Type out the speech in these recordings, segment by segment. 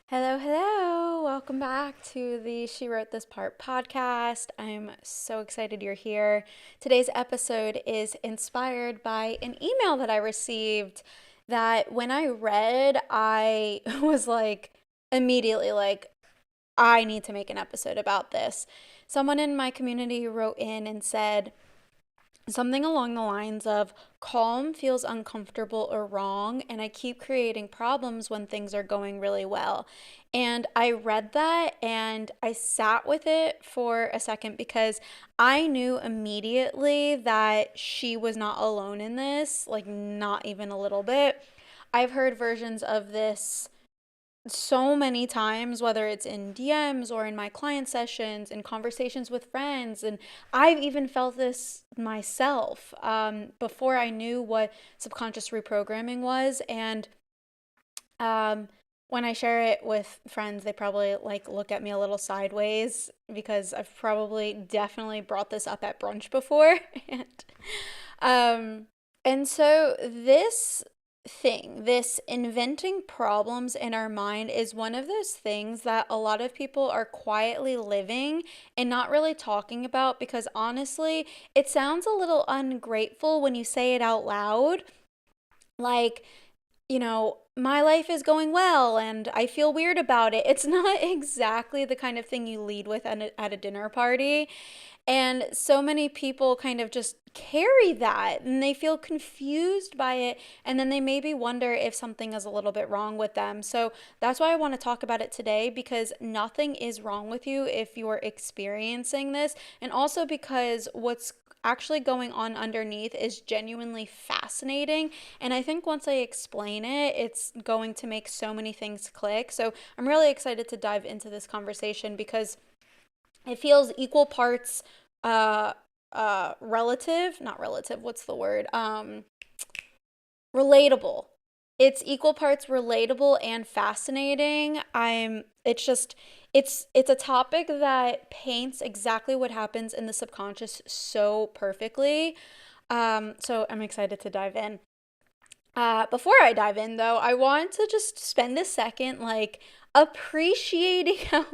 Hello, hello. Welcome back to the She Wrote This Part podcast. I'm so excited you're here. Today's episode is inspired by an email that I received that when I read, I was like, immediately like, I need to make an episode about this. Someone in my community wrote in and said, something along the lines of calm feels uncomfortable or wrong, and I keep creating problems when things are going really well. And I read that and I sat with it for a second because I knew immediately that she was not alone in this, like, not even a little bit. I've heard versions of this so many times, whether it's in DMs or in my client sessions and conversations with friends. And I've even felt this myself before I knew what subconscious reprogramming was. And when I share it with friends, they probably like look at me a little sideways because I've probably definitely brought this up at brunch before. Um, and so this inventing problems in our mind is one of those things that a lot of people are quietly living and not really talking about because honestly, it sounds a little ungrateful when you say it out loud. Like, my life is going well and I feel weird about it. It's not exactly the kind of thing you lead with at a dinner party. And so many people kind of just carry that and they feel confused by it. And then they maybe wonder if something is a little bit wrong with them. So that's why I want to talk about it today because nothing is wrong with you if you're experiencing this. And also because what's actually going on underneath is genuinely fascinating. And I think once I explain it, it's going to make so many things click. So I'm really excited to dive into this conversation because it feels equal parts uh relative, not relative, what's the word? Relatable. It's equal parts relatable and fascinating. It's a topic that paints exactly what happens in the subconscious so perfectly. So I'm excited to dive in. Before I dive in, though, I want to just spend a second, like, appreciating how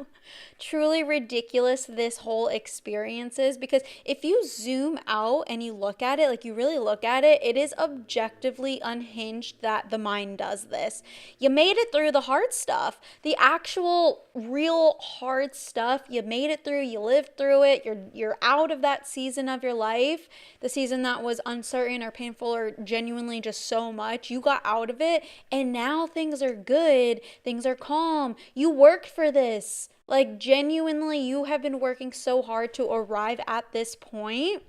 truly ridiculous this whole experience is. Because if you zoom out and you look at it, like, you really look at it, it is objectively unhinged that the mind does this. You made it through the hard stuff, the actual, real hard stuff. You made it through, you lived through it, you're out of that season of your life, the season that was uncertain or painful or genuinely just so much. You got out of it and now things are good. Things are calm. You worked for this. Like, genuinely, you have been working so hard to arrive at this point.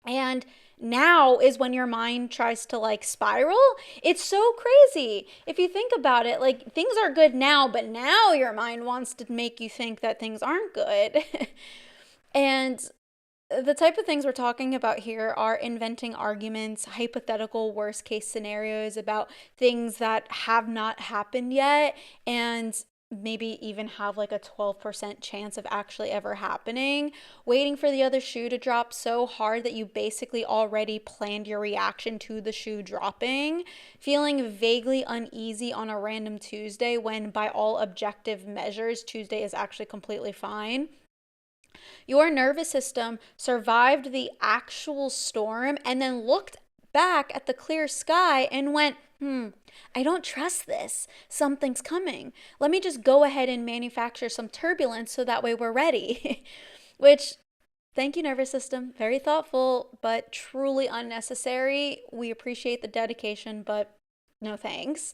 And now is when your mind tries to like spiral. It's so crazy. If you think about it, like things are good now, but now your mind wants to make you think that things aren't good. And the type of things we're talking about here are inventing arguments, hypothetical worst case scenarios about things that have not happened yet, and maybe even have like a 12% chance of actually ever happening, waiting for the other shoe to drop so hard that you basically already planned your reaction to the shoe dropping, feeling vaguely uneasy on a random Tuesday when, by all objective measures, Tuesday is actually completely fine. Your nervous system survived the actual storm and then looked back at the clear sky and went, I don't trust this. Something's coming. Let me just go ahead and manufacture some turbulence so that way we're ready. Which, thank you, nervous system. Very thoughtful, but truly unnecessary. We appreciate the dedication, but no thanks.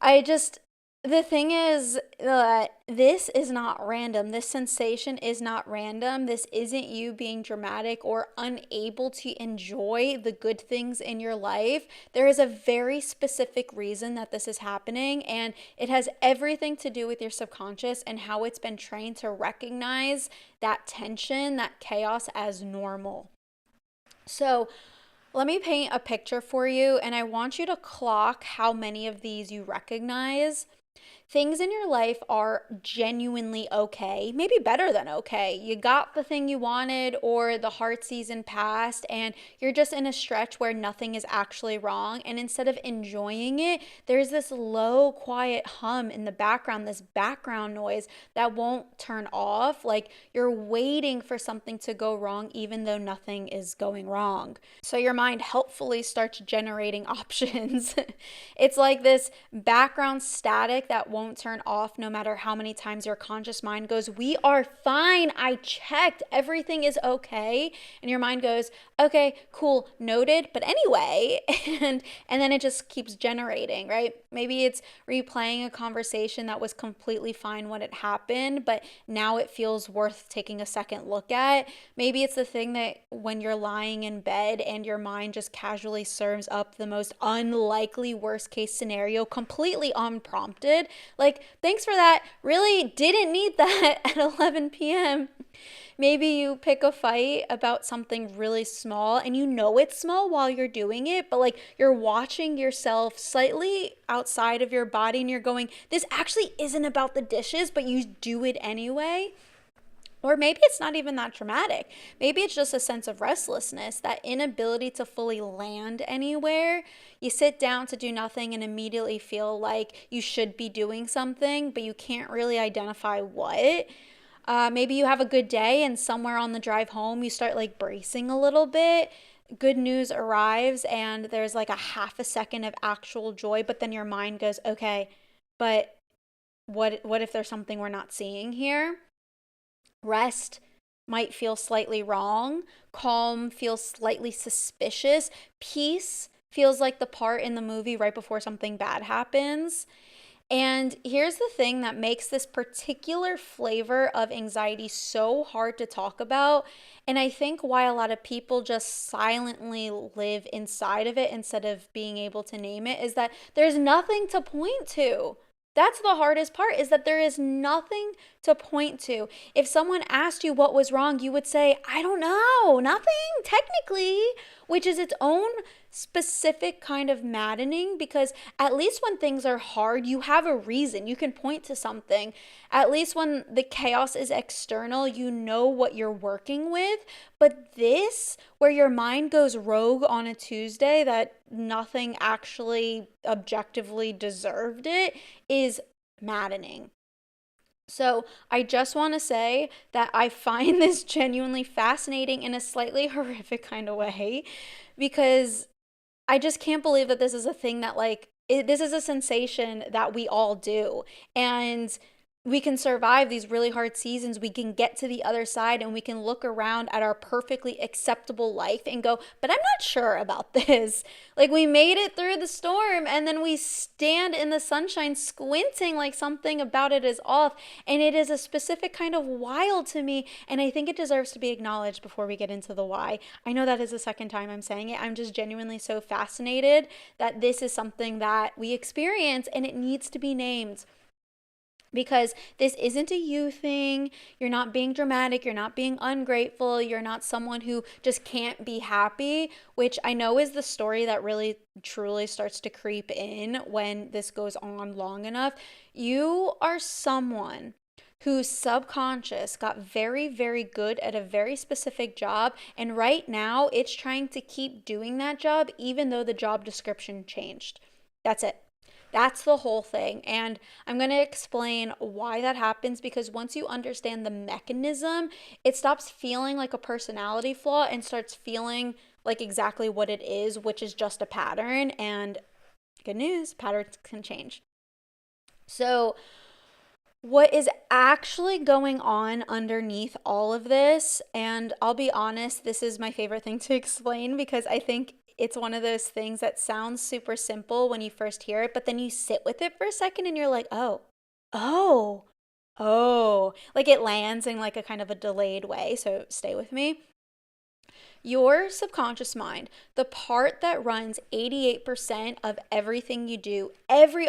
I just, the thing is that this is not random. This sensation is not random. This isn't you being dramatic or unable to enjoy the good things in your life. There is a very specific reason that this is happening, and it has everything to do with your subconscious and how it's been trained to recognize that tension, that chaos as normal. So, let me paint a picture for you, and I want you to clock how many of these you recognize. things in your life are genuinely okay, maybe better than okay. You got the thing you wanted, or the hard season passed, and you're just in a stretch where nothing is actually wrong. And instead of enjoying it, there's this low, quiet hum in the background, this background noise that won't turn off. Like you're waiting for something to go wrong, even though nothing is going wrong. So your mind helpfully starts generating options. It's like this background static that won't turn off no matter how many times your conscious mind goes, "We are fine. I checked. Everything is okay." And your mind goes, "Okay, cool, noted, but anyway." And then it just keeps generating, right? Maybe it's replaying a conversation that was completely fine when it happened, but now it feels worth taking a second look at. Maybe it's the thing that when you're lying in bed and your mind just casually serves up the most unlikely worst case scenario completely unprompted. Like, thanks for that. Really didn't need that at 11 p.m. Maybe you pick a fight about something really small and you know it's small while you're doing it, but like you're watching yourself slightly outside of your body and you're going, this actually isn't about the dishes, but you do it anyway. Or maybe it's not even that traumatic. Maybe it's just a sense of restlessness, that inability to fully land anywhere. You sit down to do nothing and immediately feel like you should be doing something, but you can't really identify what. Maybe you have a good day and somewhere on the drive home you start like bracing a little bit. Good news arrives and there's like a half a second of actual joy, but then your mind goes, okay, but what if there's something we're not seeing here? Rest might feel slightly wrong. Calm feels slightly suspicious. Peace feels like the part in the movie right before something bad happens. And here's the thing that makes this particular flavor of anxiety so hard to talk about. And I think why a lot of people just silently live inside of it instead of being able to name it is that there's nothing to point to. That's the hardest part, is that there is nothing to point to. If someone asked you what was wrong, you would say, I don't know, nothing technically, which is its own specific kind of maddening, because at least when things are hard, you have a reason. You can point to something. At least when the chaos is external, you know what you're working with. But this, where your mind goes rogue on a Tuesday that nothing actually objectively deserved it, is maddening. So I just want to say that I find this genuinely fascinating in a slightly horrific kind of way, because I just can't believe that this is a thing that this is a sensation that we all do. And we can survive these really hard seasons. We can get to the other side and we can look around at our perfectly acceptable life and go, but I'm not sure about this. Like, we made it through the storm and then we stand in the sunshine squinting like something about it is off. And it is a specific kind of wild to me. And I think it deserves to be acknowledged before we get into the why. I know that is the second time I'm saying it. I'm just genuinely so fascinated that this is something that we experience and it needs to be named. Because this isn't a you thing. You're not being dramatic. You're not being ungrateful. You're not someone who just can't be happy, which I know is the story that really truly starts to creep in when this goes on long enough. You are someone whose subconscious got very, very good at a very specific job. And right now, it's trying to keep doing that job, even though the job description changed. That's it. That's the whole thing. And I'm going to explain why that happens, because once you understand the mechanism, it stops feeling like a personality flaw and starts feeling like exactly what it is, which is just a pattern. And good news, patterns can change. So, what is actually going on underneath all of this, and I'll be honest, this is my favorite thing to explain because I think it's one of those things that sounds super simple when you first hear it, but then you sit with it for a second and you're like, oh, oh, oh. Like it lands in like a kind of a delayed way. So stay with me. Your subconscious mind, the part that runs 88% of everything you do, every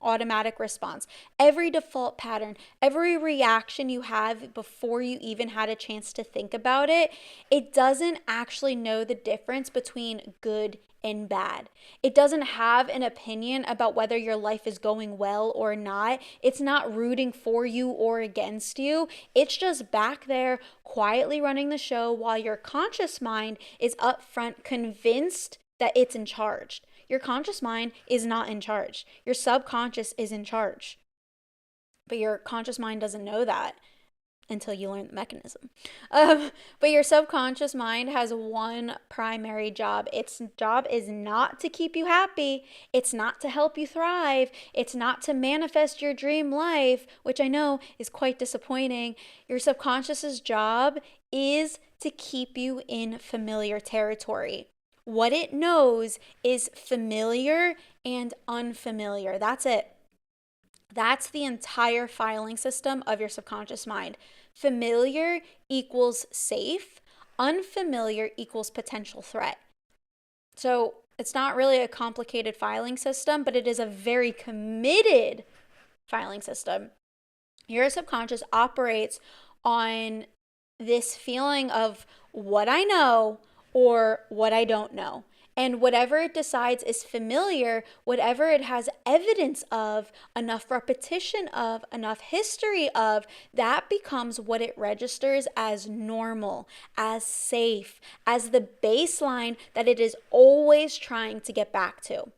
automatic response, every default pattern, every reaction you have before you even had a chance to think about it, it doesn't actually know the difference between good and bad. It doesn't have an opinion about whether your life is going well or not. It's not rooting for you or against you. It's just back there quietly running the show while your conscious mind is up front convinced that it's in charge. Your conscious mind is not in charge. Your subconscious is in charge. But your conscious mind doesn't know that until you learn the mechanism. But your subconscious mind has one primary job. Its job is not to keep you happy. It's not to help you thrive. It's not to manifest your dream life, which I know is quite disappointing. Your subconscious's job is to keep you in familiar territory. What it knows is familiar and unfamiliar. That's it. That's the entire filing system of your subconscious mind. Familiar equals safe. Unfamiliar equals potential threat. So it's not really a complicated filing system, but it is a very committed filing system. Your subconscious operates on this feeling of what I know or what I don't know. And whatever it decides is familiar, whatever it has evidence of, enough repetition of, enough history of, that becomes what it registers as normal, as safe, as the baseline that it is always trying to get back to.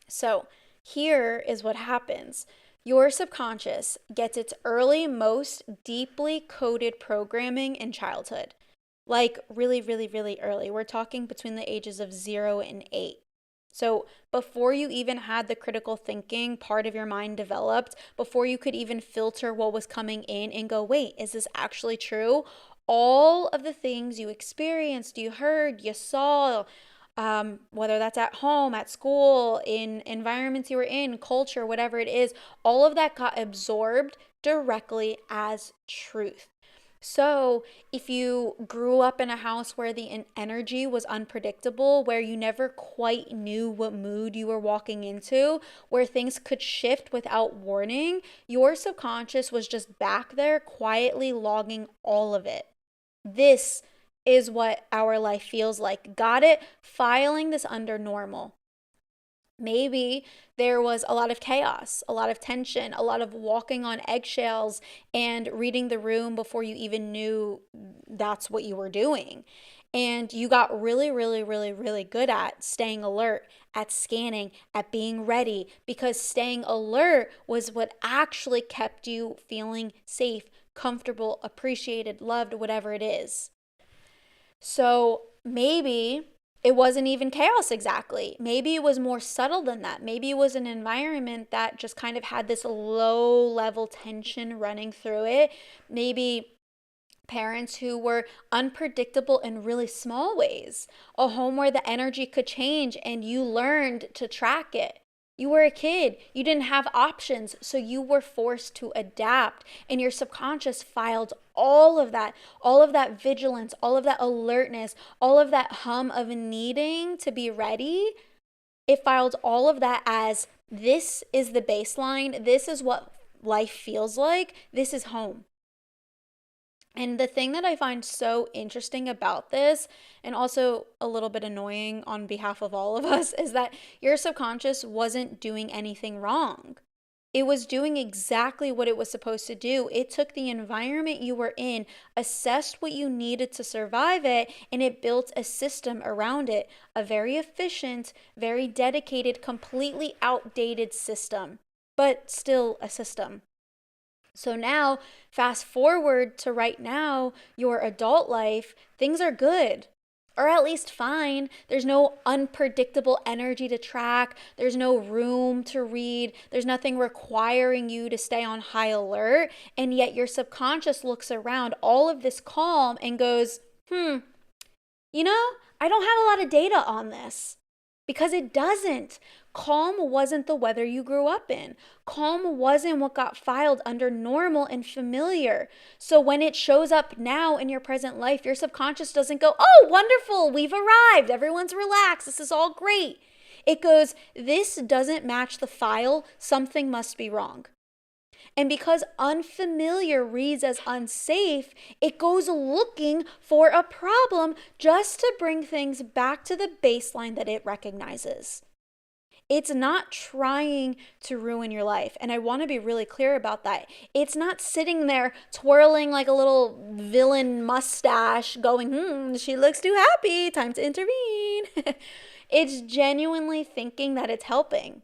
So here is what happens. Your subconscious gets its early, most deeply coded programming in childhood. Like really, really, really early. We're talking between the ages of 0 and 8. So before you even had the critical thinking part of your mind developed, before you could even filter what was coming in and go, wait, is this actually true? All of the things you experienced, you heard, you saw, whether that's at home, at school, in environments you were in, culture, whatever it is, all of that got absorbed directly as truth. So if you grew up in a house where the energy was unpredictable, where you never quite knew what mood you were walking into, where things could shift without warning, your subconscious was just back there quietly logging all of it. This is what our life feels like. Got it? Filing this under normal. Maybe there was a lot of chaos, a lot of tension, a lot of walking on eggshells and reading the room before you even knew that's what you were doing. And you got really, really, really, really good at staying alert, at scanning, at being ready, because staying alert was what actually kept you feeling safe, comfortable, appreciated, loved, whatever it is. So maybe it wasn't even chaos exactly. Maybe it was more subtle than that. Maybe it was an environment that just kind of had this low level tension running through it. Maybe parents who were unpredictable in really small ways. A home where the energy could change and you learned to track it. You were a kid. You didn't have options, so you were forced to adapt. And your subconscious filed all of that vigilance, all of that alertness, all of that hum of needing to be ready. It filed all of that as this is the baseline. This is what life feels like. This is home. And the thing that I find so interesting about this, and also a little bit annoying on behalf of all of us, is that your subconscious wasn't doing anything wrong. It was doing exactly what it was supposed to do. It took the environment you were in, assessed what you needed to survive it, and it built a system around it. A very efficient, very dedicated, completely outdated system, but still a system. So now, fast forward to right now, your adult life, things are good, or at least fine. There's no unpredictable energy to track. There's no room to read. There's nothing requiring you to stay on high alert. And yet your subconscious looks around all of this calm and goes, I don't have a lot of data on this. Because it doesn't. Calm wasn't the weather you grew up in. Calm wasn't what got filed under normal and familiar. So when it shows up now in your present life, your subconscious doesn't go, oh, wonderful, we've arrived. Everyone's relaxed. This is all great. It goes, this doesn't match the file, something must be wrong. And because unfamiliar reads as unsafe, it goes looking for a problem just to bring things back to the baseline that it recognizes. It's not trying to ruin your life. And I want to be really clear about that. It's not sitting there twirling like a little villain mustache going, she looks too happy, time to intervene. It's genuinely thinking that it's helping.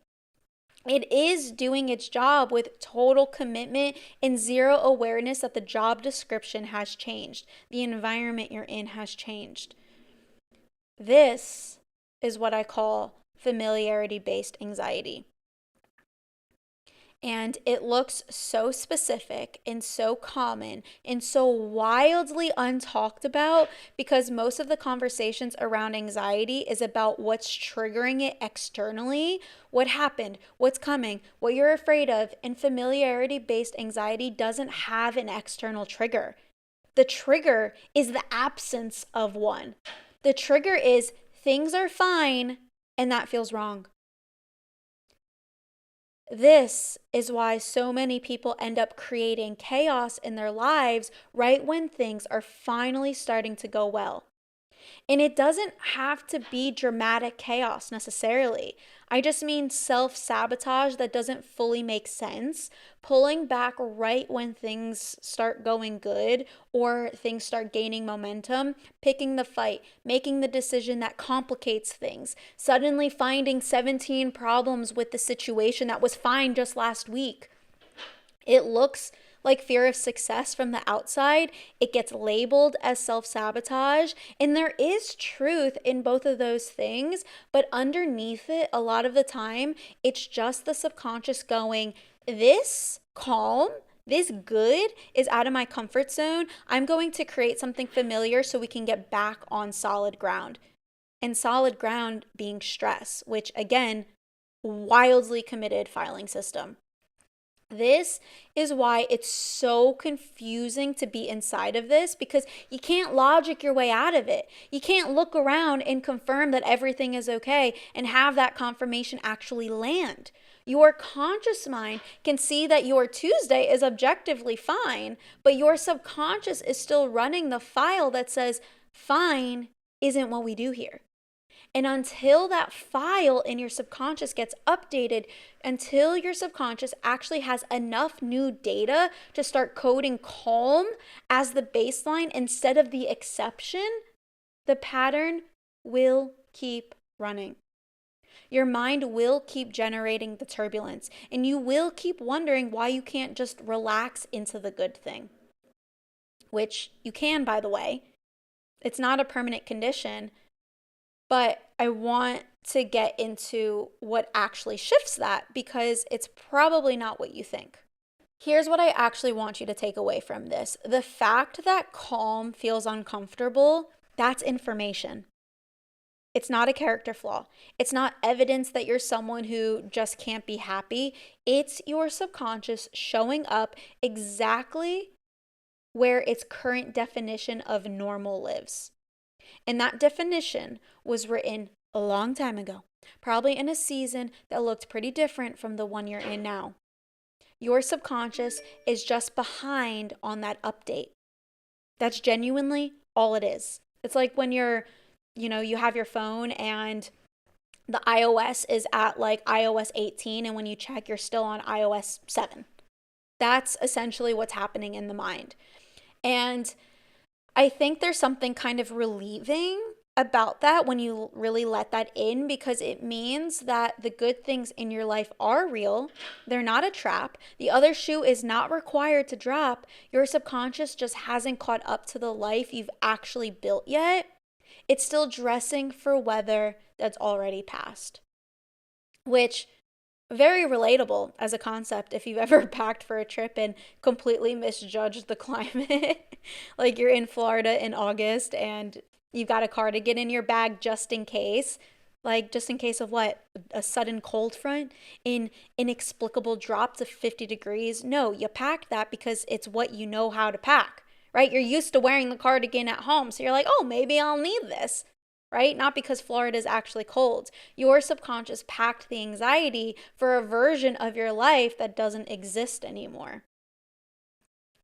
It is doing its job with total commitment and zero awareness that the job description has changed. The environment you're in has changed. This is what I call familiarity-based anxiety. And it looks so specific and so common and so wildly untalked about because most of the conversations around anxiety is about what's triggering it externally, what happened, what's coming, what you're afraid of. And familiarity-based anxiety doesn't have an external trigger. The trigger is the absence of one. The trigger is things are fine and that feels wrong. This is why so many people end up creating chaos in their lives right when things are finally starting to go well. And it doesn't have to be dramatic chaos necessarily. I just mean self-sabotage that doesn't fully make sense, pulling back right when things start going good or things start gaining momentum, picking the fight, making the decision that complicates things, suddenly finding 17 problems with the situation that was fine just last week. It looks like fear of success from the outside. It gets labeled as self-sabotage. And there is truth in both of those things. But underneath it, a lot of the time, it's just the subconscious going, this calm, this good is out of my comfort zone. I'm going to create something familiar so we can get back on solid ground. And solid ground being stress, which again, wildly committed filing system. This is why it's so confusing to be inside of this because you can't logic your way out of it. You can't look around and confirm that everything is okay and have that confirmation actually land. Your conscious mind can see that your Tuesday is objectively fine, but your subconscious is still running the file that says, fine isn't what we do here. And until that file in your subconscious gets updated, until your subconscious actually has enough new data to start coding calm as the baseline instead of the exception, the pattern will keep running. Your mind will keep generating the turbulence, and you will keep wondering why you can't just relax into the good thing, which you can, by the way. It's not a permanent condition. But I want to get into what actually shifts that because it's probably not what you think. Here's what I actually want you to take away from this. The fact that calm feels uncomfortable, that's information. It's not a character flaw. It's not evidence that you're someone who just can't be happy. It's your subconscious showing up exactly where its current definition of normal lives. And that definition was written a long time ago, probably in a season that looked pretty different from the one you're in now. Your subconscious is just behind on that update. That's genuinely all it is. It's like when you have your phone and the iOS is at like iOS 18 and when you check, you're still on iOS 7. That's essentially what's happening in the mind. And I think there's something kind of relieving about that when you really let that in because it means that the good things in your life are real. They're not a trap. The other shoe is not required to drop. Your subconscious just hasn't caught up to the life you've actually built yet. It's still dressing for weather that's already passed, which very relatable as a concept if you've ever packed for a trip and completely misjudged the climate. Like you're in Florida in August and you've got a cardigan in your bag just in case. Like just in case of what? A sudden cold front? An inexplicable drop to 50 degrees? No, you packed that because it's what you know how to pack, right? You're used to wearing the cardigan at home. So you're like, oh, maybe I'll need this. right? Not because Florida is actually cold. Your subconscious packed the anxiety for a version of your life that doesn't exist anymore.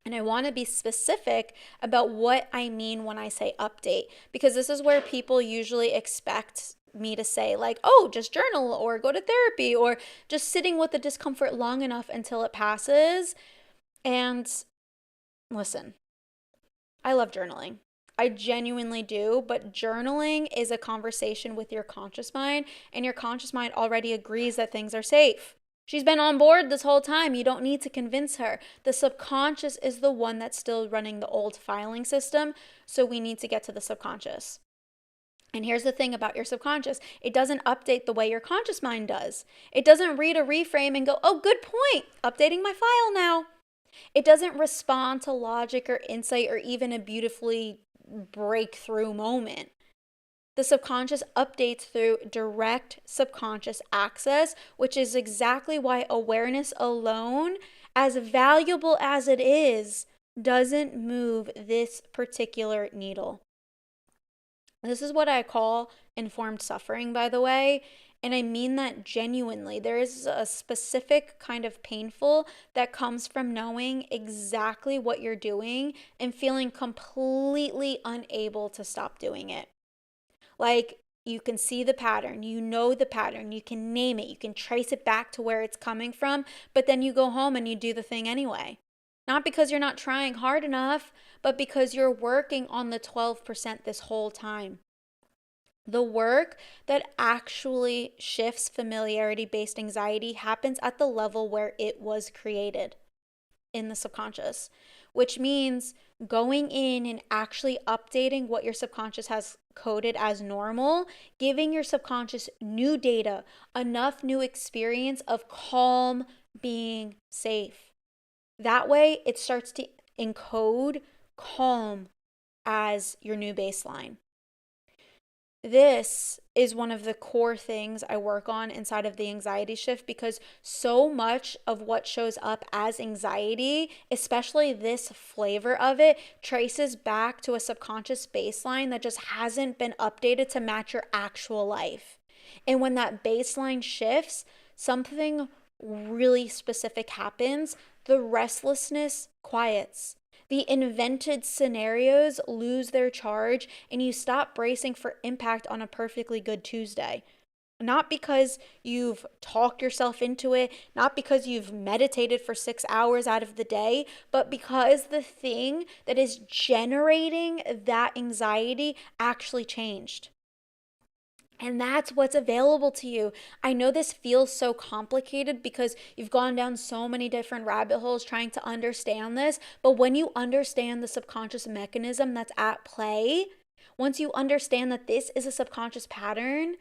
And I want to be specific about what I mean when I say update, because this is where people usually expect me to say, like, oh, just journal or go to therapy or just sitting with the discomfort long enough until it passes. And listen, I love journaling. I genuinely do, but journaling is a conversation with your conscious mind, and your conscious mind already agrees that things are safe. She's been on board this whole time. You don't need to convince her. The subconscious is the one that's still running the old filing system, so we need to get to the subconscious. And here's the thing about your subconscious, it doesn't update the way your conscious mind does. It doesn't read a reframe and go, oh, good point, updating my file now. It doesn't respond to logic or insight or even a beautifully breakthrough moment. The subconscious updates through direct subconscious access, which is exactly why awareness alone, as valuable as it is, doesn't move this particular needle. This is what I call informed suffering, by the way. And I mean that genuinely. There is a specific kind of painful that comes from knowing exactly what you're doing and feeling completely unable to stop doing it. Like, you can see the pattern, you know the pattern, you can name it, you can trace it back to where it's coming from, but then you go home and you do the thing anyway. Not because you're not trying hard enough, but because you're working on the 12% this whole time. The work that actually shifts familiarity based anxiety happens at the level where it was created, in the subconscious, which means going in and actually updating what your subconscious has coded as normal, giving your subconscious new data, enough new experience of calm, being safe. That way, it starts to encode calm as your new baseline. This is one of the core things I work on inside of the anxiety shift, because so much of what shows up as anxiety, especially this flavor of it, traces back to a subconscious baseline that just hasn't been updated to match your actual life. And when that baseline shifts, something really specific happens. The restlessness quiets. The invented scenarios lose their charge, and you stop bracing for impact on a perfectly good Tuesday. Not because you've talked yourself into it, not because you've meditated for 6 hours out of the day, but because the thing that is generating that anxiety actually changed. And that's what's available to you. I know this feels so complicated because you've gone down so many different rabbit holes trying to understand this. But when you understand the subconscious mechanism that's at play, once you understand that this is a subconscious pattern,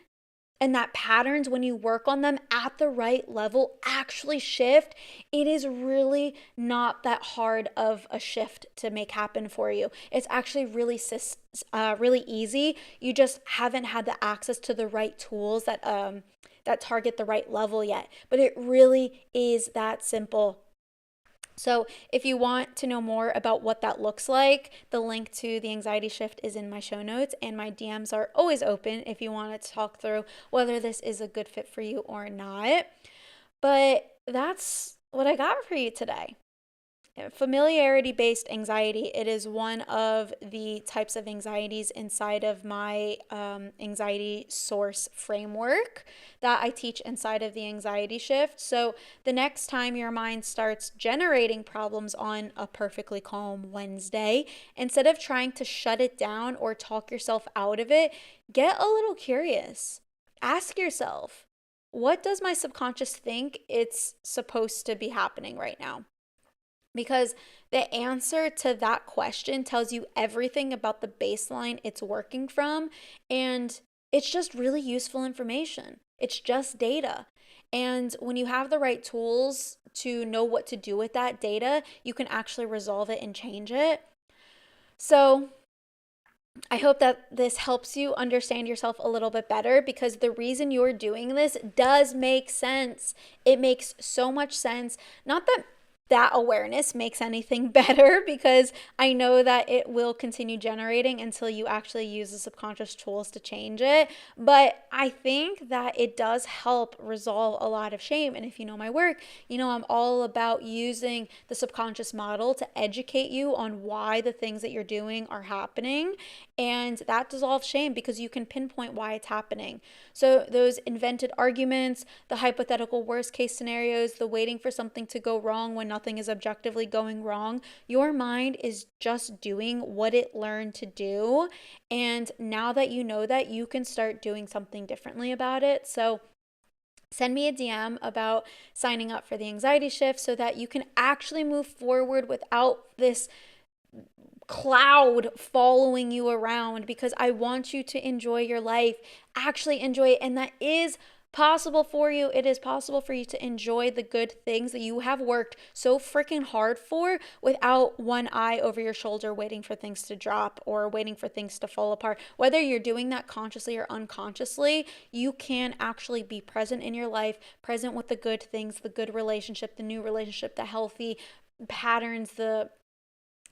and that patterns, when you work on them at the right level, actually shift, it is really not that hard of a shift to make happen for you. It's actually really easy. You just haven't had the access to the right tools that target the right level yet. But it really is that simple. So if you want to know more about what that looks like, the link to the anxiety shift is in my show notes, and my DMs are always open if you want to talk through whether this is a good fit for you or not. But that's what I got for you today. Familiarity-based anxiety, it is one of the types of anxieties inside of my anxiety source framework that I teach inside of the anxiety shift. So the next time your mind starts generating problems on a perfectly calm Wednesday, instead of trying to shut it down or talk yourself out of it, get a little curious. Ask yourself, what does my subconscious think it's supposed to be happening right now? Because the answer to that question tells you everything about the baseline it's working from. And it's just really useful information. It's just data. And when you have the right tools to know what to do with that data, you can actually resolve it and change it. So I hope that this helps you understand yourself a little bit better, because the reason you're doing this does make sense. It makes so much sense. Not that that awareness makes anything better, because I know that it will continue generating until you actually use the subconscious tools to change it. But I think that it does help resolve a lot of shame. And if you know my work, you know I'm all about using the subconscious model to educate you on why the things that you're doing are happening. And that dissolves shame because you can pinpoint why it's happening. So those invented arguments, the hypothetical worst case scenarios, the waiting for something to go wrong when nothing is objectively going wrong, your mind is just doing what it learned to do. And now that you know that, you can start doing something differently about it. So send me a DM about signing up for the anxiety shift so that you can actually move forward without this cloud following you around, because I want you to enjoy your life, actually enjoy it. And that is possible for you. It is possible for you to enjoy the good things that you have worked so freaking hard for without one eye over your shoulder waiting for things to drop or waiting for things to fall apart. Whether you're doing that consciously or unconsciously, you can actually be present in your life, present with the good things, the good relationship, the new relationship, the healthy patterns, the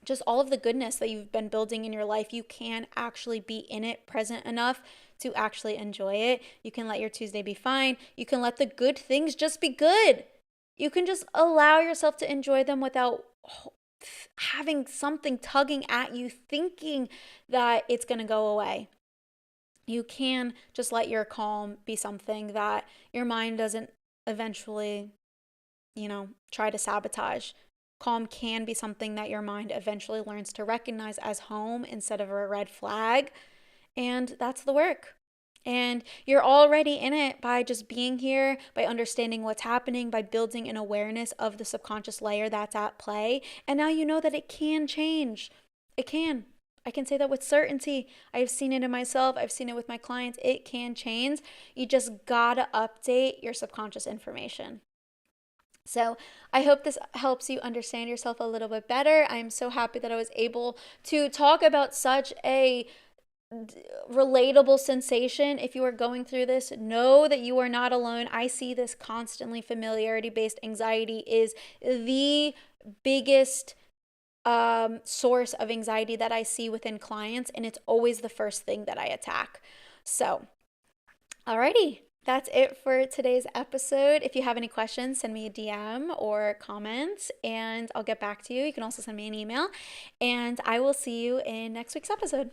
just all of the goodness that you've been building in your life. You can actually be in it, present enough to actually enjoy it. You can let your Tuesday be fine. You can let the good things just be good. You can just allow yourself to enjoy them without having something tugging at you, thinking that it's going to go away. You can just let your calm be something that your mind doesn't eventually, try to sabotage. Calm can be something that your mind eventually learns to recognize as home instead of a red flag. And that's the work. And you're already in it by just being here, by understanding what's happening, by building an awareness of the subconscious layer that's at play. And now you know that it can change. It can. I can say that with certainty. I've seen it in myself. I've seen it with my clients. It can change. You just gotta update your subconscious information. So I hope this helps you understand yourself a little bit better. I'm so happy that I was able to talk about such a relatable sensation. If you are going through this, know that you are not alone. I see this constantly. Familiarity-based anxiety is the biggest source of anxiety that I see within clients, and it's always the first thing that I attack. So, alrighty. That's it for today's episode. If you have any questions, send me a DM or comment and I'll get back to you. You can also send me an email, and I will see you in next week's episode.